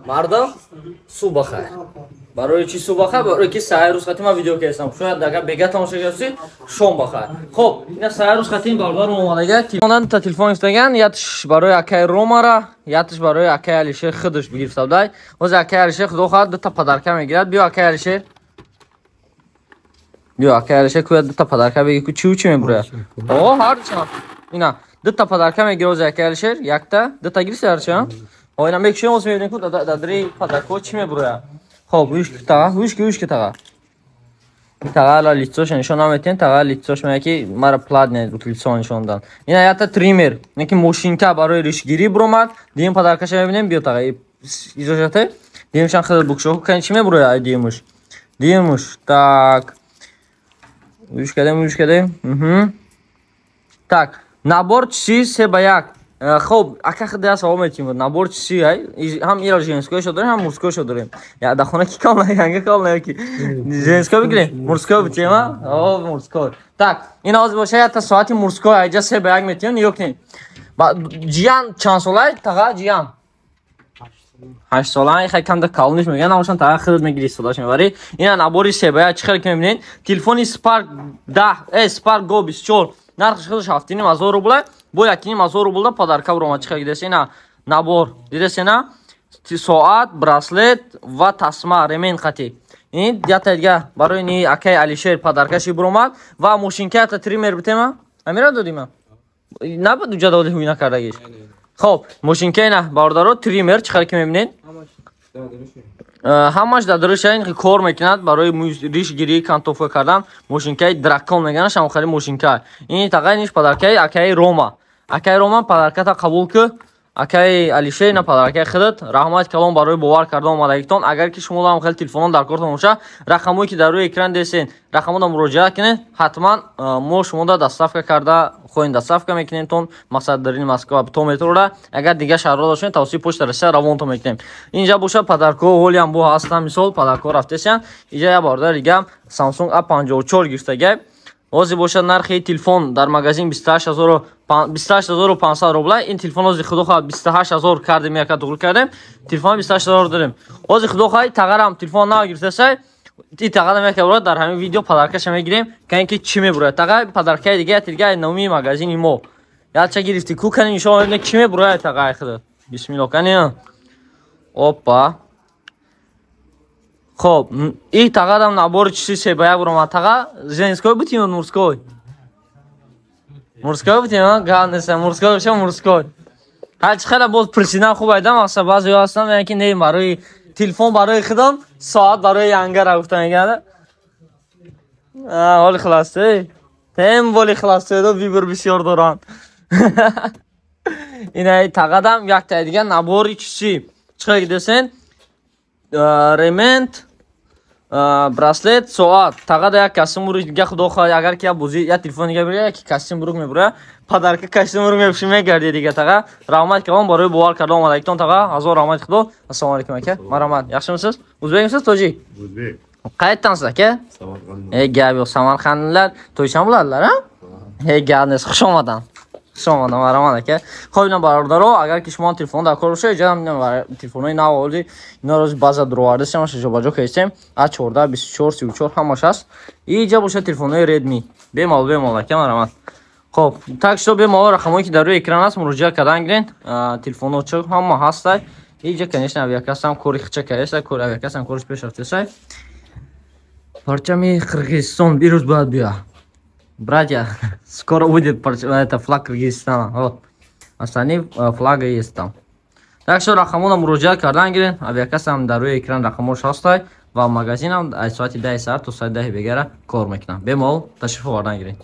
мардам субҳ бахайр. Барои чӣ субҳ бахайр? Барои ки саҳари рӯз хатӣ ман видео кардам. Шояд агар бега тамоша кардӣ, шом бахайр. Хоб, ина саҳари рӯз хатӣ бародарам омадага. Телефонан та телефон истаган, ятш барои акай Ромара, ятш барои акай Алишер худаш бигирифта будай. Оз акай Алишер худо хоҳад дута падарка мегирад. Биё акай Алишер. Биё акай Алишер кӯяд дута падарка бигир ку чӣ мебурад. О, ҳарчанд. Ина дута падарка мегирад оз акай Алишер, якта, дута гирифта ҳарчанд. Ойна мекшем оз мебинем ку дадри падарко чӣ мебурад. Хоб, вишки тага, вишки тага. Тага ала лицош нишон наметен, тага лицош мега ки мара плат не лицо нишон дан. Ина ята тример, неки мошинка барои ришгирӣ буромад. Дим падаркаша мебинем, биё тага иҷозате. Димшан хеле букшо кани чӣ мебурад ай димуш. Димуш, так. Вишкадем. Так, набор чӣ 3 ба 1. Хоб, ака худа савол метим. Набор чӣ ай? Ҳам ира женскоишо дорем, ҳам мужскоишо дорем. Я да хона ки кална, янга кална ки. Женской бигирем? Мужской битем, а? О, мужской. Так, ина оз боша ята соати мужской айҷа 3 ба 1 метем, ёк не. Ба ҷиян чанд солай? Тага ҷиян. 8 солай, хай камда калниш меган, намошан тага худод мегири истодаш мебари. Ина набори 3 ба 1 чӣ хел ки мебинед? Телефони Spark 10, Spark Go 24. Нархш худаш 7,500 рубл. Бо 1,500 рубл падарка буромад. Чӣ гидес ина набор. Дидес ина соат, браслет ва тасма ремен хати. Ин ята дига барои ни акай Алишер падаркаши буромад ва мошинка та тример битема. Амира додима. Набуд уҷа доди ҳуй накардагиш. Хоб, мошинка ина бародаро тример чӣ хел ки мебинед? ҳамаш дадруша ин кор мекунад барои ришгирӣ кантофа кардан. Мошинкаи дракон меганаш, ҳам хали мошинка. Ин тага ниш падаркаи акай Рома. Акай Рома падарката қабул ку. Акай Алишер ина падаркаи худат. Раҳмат калом барои бовар кардан омадагитон. Агар ки шумо ҳам хел телефонон дар кортон боша, рақамое ки дар рӯи экран десен, рақамода муроҷиат кинед. Ҳатман мо шумода дастафка карда хоин дастафка мекунем тон мақсад дарини Москва то метрода. Агар дига шаҳрро дошен тавсии почта раста равонто мекунем. Инҷа боша падарко ҳолиам бо ҳастам мисол падарко рафтесян. Инҷа я бардар дига Samsung A54 гирифтага. Ози бошад нархи телефон дар магазин 28500 рубл. Ин телефон ози худо хоҳад 28000 кардем, яка дугул кардем. Телефон 28000 дорем. Ози худо хоҳад тагарам телефон нав гирифтасай. И тагарам яка бурад дар ҳамин видео падаркаша мегирем. Кан ки чӣ мебурад? Тага падаркаи дига номи магазини мо. Яча гирифти ку кани нишон мебинед чӣ мебурад тага худо. Бисмилло кани. Опа. Хоб, и тагадам набори чизи 3 ба 1 буромад. Тага женской бутим мужской? Мужской бутим, ганеса мужской боша мужской. Ҳач хела боз причина хуб айдам, аса баъзе ҳастан мегӯянд ки не барои телефон барои худам, соат барои янга гуфта мегӯянд. Ҳоли хиласте. Тем боли хиласте до вибр бисёр доранд. Ина тагадам якта дига набори чизи. Чиқар гидесен? Ремент браслет, соат. Тагада як кастим бурук дига худо хоҳад агар ки бузи я телефон дига биря, яки кастим бурук мебура, падарка кастим бурук мебуши мегарди дига тага. Раҳмат калом барои бовар кардан омадагитон тага. Ҳазор раҳмат худо. Ассалому алайкум ака. Марамат. Яхшимисиз? Узбекмисиз, тоҷик? Узбек. Qayerdansиz aka? Samarqand. Gap yo'q, Samarqandliklar to'ychan bo'ladilar, ha? Ganes, xush omadan. Шома намараман ака. Хоб ина бародаро, агар ки шумо телефон дар кор боша, ҷам телефонои нав олди, ино роз база дроварда сам ҷобаҷо кардем. A14, 24, 34 ҳамаш аст. Иҷа боша телефонои Redmi. Бемол ака марамат. Хоб, так што бемол рақамое ки дар рӯи экран аст, муроҷиат кардан гирен. Телефоночо ҳама ҳастай. Иҷа конечно авиакасам кори хича кардесай, кори авиакасам кориш пеш рафтесай. Парчами Кыргызстон бирӯз бояд биёд. Братья, скоро будет это флаг Кыргызстана. Вот. Остальные флаги есть там. Так что рахамона муроҷиат кардан гирен. Авиакасам дар рӯи экран рақамош ҳастай ва магазинам аз соати 10 саат то соати 10 бегара кор мекунам. Бемол ташриф овардан гирен.